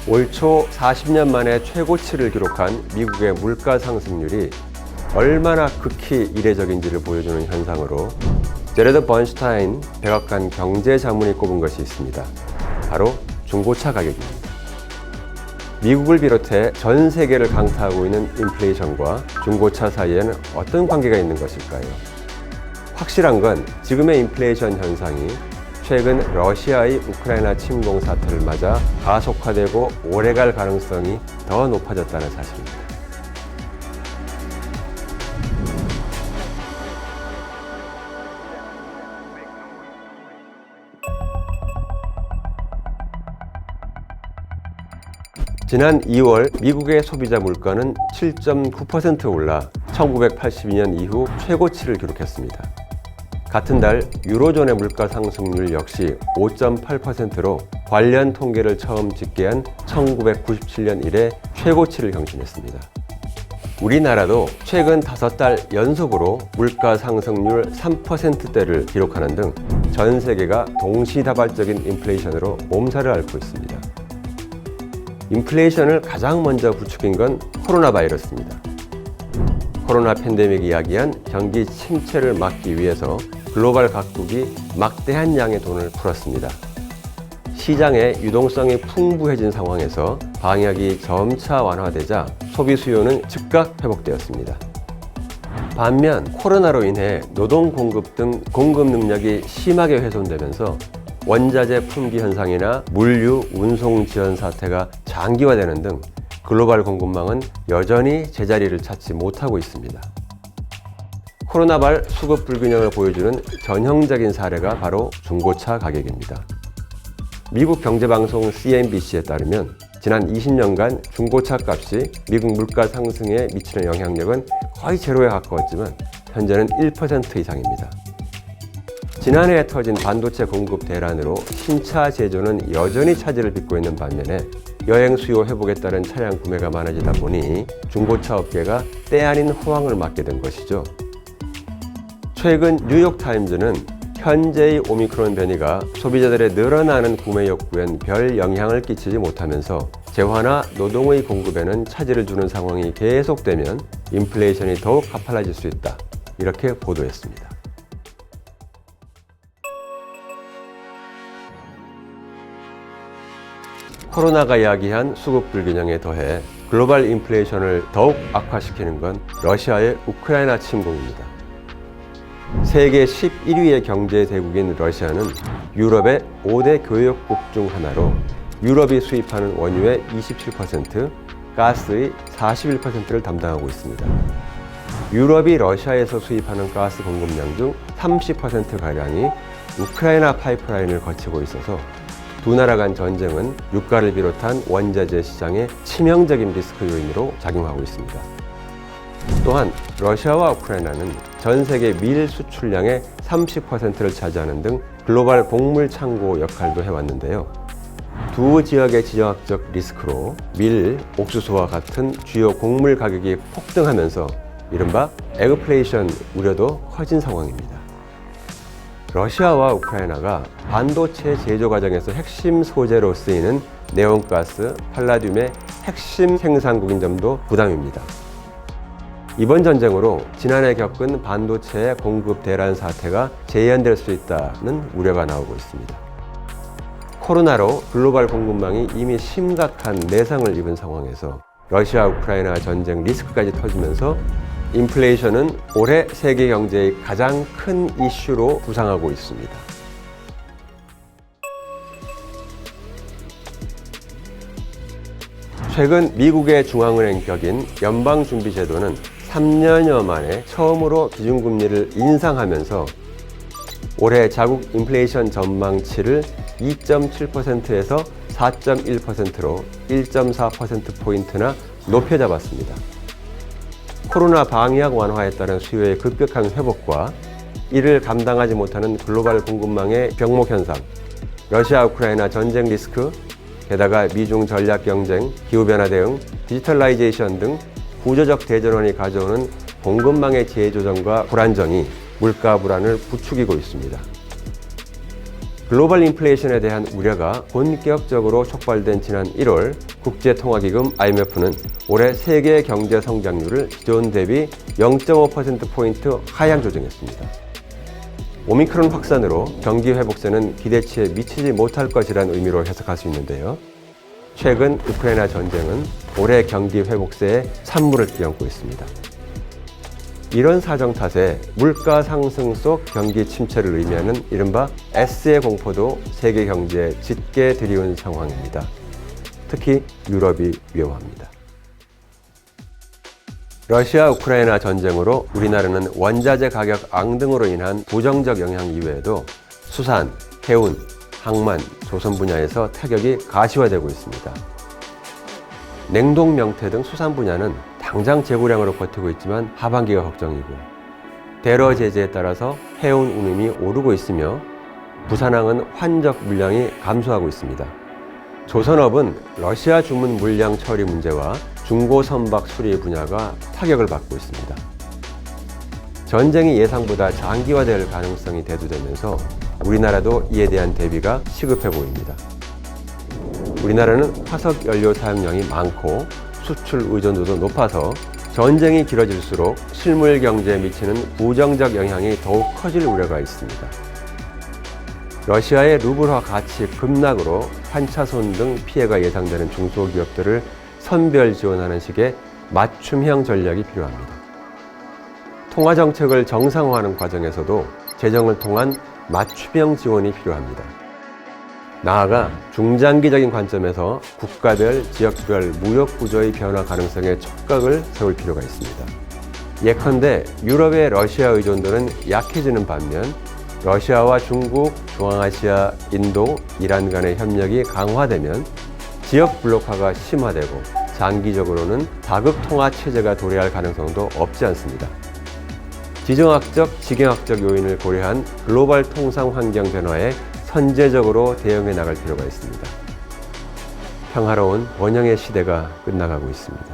올 초 40년 만에 최고치를 기록한 미국의 물가 상승률이 얼마나 극히 이례적인지를 보여주는 현상으로 제레드 번슈타인 백악관 경제자문이 꼽은 것이 있습니다. 바로 중고차 가격입니다. 미국을 비롯해 전 세계를 강타하고 있는 인플레이션과 중고차 사이에는 어떤 관계가 있는 것일까요? 확실한 건 지금의 인플레이션 현상이 최근 러시아의 우크라이나 침공 사태를 맞아 가속화되고 오래갈 가능성이 더 높아졌다는 사실입니다. 지난 2월 미국의 소비자 물가는 7.9% 올라 1982년 이후 최고치를 기록했습니다. 같은 달 유로존의 물가 상승률 역시 5.8%로 관련 통계를 처음 집계한 1997년 이래 최고치를 경신했습니다. 우리나라도 최근 5달 연속으로 물가 상승률 3%대를 기록하는 등 전 세계가 동시다발적인 인플레이션으로 몸살을 앓고 있습니다. 인플레이션을 가장 먼저 부추긴 건 코로나 바이러스입니다. 코로나 팬데믹이 야기한 경기 침체를 막기 위해서 글로벌 각국이 막대한 양의 돈을 풀었습니다. 시장의 유동성이 풍부해진 상황에서 방역이 점차 완화되자 소비 수요는 즉각 회복되었습니다. 반면 코로나로 인해 노동 공급 등 공급 능력이 심하게 훼손되면서 원자재 품귀 현상이나 물류, 운송 지연 사태가 장기화되는 등 글로벌 공급망은 여전히 제자리를 찾지 못하고 있습니다. 코로나발 수급 불균형을 보여주는 전형적인 사례가 바로 중고차 가격입니다. 미국 경제방송 CNBC에 따르면 지난 20년간 중고차 값이 미국 물가 상승에 미치는 영향력은 거의 제로에 가까웠지만 현재는 1% 이상입니다. 지난해에 터진 반도체 공급 대란으로 신차 제조는 여전히 차질을 빚고 있는 반면에 여행 수요 회복에 따른 차량 구매가 많아지다 보니 중고차 업계가 때 아닌 호황을 맞게 된 것이죠. 최근 뉴욕타임즈는 현재의 오미크론 변이가 소비자들의 늘어나는 구매 욕구엔 별 영향을 끼치지 못하면서 재화나 노동의 공급에는 차질을 주는 상황이 계속되면 인플레이션이 더욱 가팔라질 수 있다. 이렇게 보도했습니다. 코로나가 야기한 수급 불균형에 더해 글로벌 인플레이션을 더욱 악화시키는 건 러시아의 우크라이나 침공입니다. 세계 11위의 경제 대국인 러시아는 유럽의 5대 교역국 중 하나로 유럽이 수입하는 원유의 27%, 가스의 41%를 담당하고 있습니다. 유럽이 러시아에서 수입하는 가스 공급량 중 30%가량이 우크라이나 파이프라인을 거치고 있어서 두 나라 간 전쟁은 유가를 비롯한 원자재 시장의 치명적인 리스크 요인으로 작용하고 있습니다. 또한 러시아와 우크라이나는 전 세계 밀 수출량의 30%를 차지하는 등 글로벌 곡물 창고 역할도 해왔는데요. 두 지역의 지정학적 리스크로 밀, 옥수수와 같은 주요 곡물 가격이 폭등하면서 이른바 에그플레이션 우려도 커진 상황입니다. 러시아와 우크라이나가 반도체 제조 과정에서 핵심 소재로 쓰이는 네온가스, 팔라듐의 핵심 생산국인 점도 부담입니다. 이번 전쟁으로 지난해 겪은 반도체의 공급 대란 사태가 재현될 수 있다는 우려가 나오고 있습니다. 코로나로 글로벌 공급망이 이미 심각한 내상을 입은 상황에서 러시아 우크라이나 전쟁 리스크까지 터지면서 인플레이션은 올해 세계 경제의 가장 큰 이슈로 부상하고 있습니다. 최근 미국의 중앙은행 격인 연방준비제도는 3년여 만에 처음으로 기준금리를 인상하면서 올해 자국 인플레이션 전망치를 2.7%에서 4.1%로 1.4%포인트나 높여 잡았습니다. 코로나 방역 완화에 따른 수요의 급격한 회복과 이를 감당하지 못하는 글로벌 공급망의 병목 현상, 러시아 우크라이나 전쟁 리스크, 게다가 미중 전략 경쟁, 기후변화 대응, 디지털라이제이션 등 구조적 대전환이 가져오는 공급망의 재조정과 불안정이 물가 불안을 부추기고 있습니다. 글로벌 인플레이션에 대한 우려가 본격적으로 촉발된 지난 1월 국제통화기금 IMF는 올해 세계 경제 성장률을 기존 대비 0.5%포인트 하향 조정했습니다. 오미크론 확산으로 경기 회복세는 기대치에 미치지 못할 것이라는 의미로 해석할 수 있는데요. 최근 우크라이나 전쟁은 올해 경기 회복세에 찬물을 끼얹고 있습니다. 이런 사정 탓에 물가 상승 속 경기 침체를 의미하는 이른바 S의 공포도 세계 경제에 짙게 들이운 상황입니다. 특히 유럽이 위험합니다. 러시아 우크라이나 전쟁으로 우리나라는 원자재 가격 앙등으로 인한 부정적 영향 이외에도 수산, 해운, 항만, 조선 분야에서 타격이 가시화되고 있습니다. 냉동 명태 등 수산 분야는 당장 재고량으로 버티고 있지만 하반기가 걱정이고, 대러 제재에 따라서 해운 운임이 오르고 있으며 부산항은 환적 물량이 감소하고 있습니다. 조선업은 러시아 주문 물량 처리 문제와 중고 선박 수리 분야가 타격을 받고 있습니다. 전쟁이 예상보다 장기화될 가능성이 대두되면서 우리나라도 이에 대한 대비가 시급해 보입니다. 우리나라는 화석 연료 사용량이 많고 수출 의존도도 높아서 전쟁이 길어질수록 실물 경제에 미치는 부정적 영향이 더욱 커질 우려가 있습니다. 러시아의 루블화 가치 급락으로 환차손 등 피해가 예상되는 중소기업들을 선별 지원하는 식의 맞춤형 전략이 필요합니다. 통화정책을 정상화하는 과정에서도 재정을 통한 맞춤형 지원이 필요합니다. 나아가 중장기적인 관점에서 국가별, 지역별 무역 구조의 변화 가능성에 촉각을 세울 필요가 있습니다. 예컨대 유럽의 러시아 의존도는 약해지는 반면 러시아와 중국, 중앙아시아, 인도, 이란 간의 협력이 강화되면 지역 블록화가 심화되고 장기적으로는 다극 통화 체제가 도래할 가능성도 없지 않습니다. 지정학적, 지경학적 요인을 고려한 글로벌 통상 환경 변화에 선제적으로 대응해 나갈 필요가 있습니다. 평화로운 원형의 시대가 끝나가고 있습니다.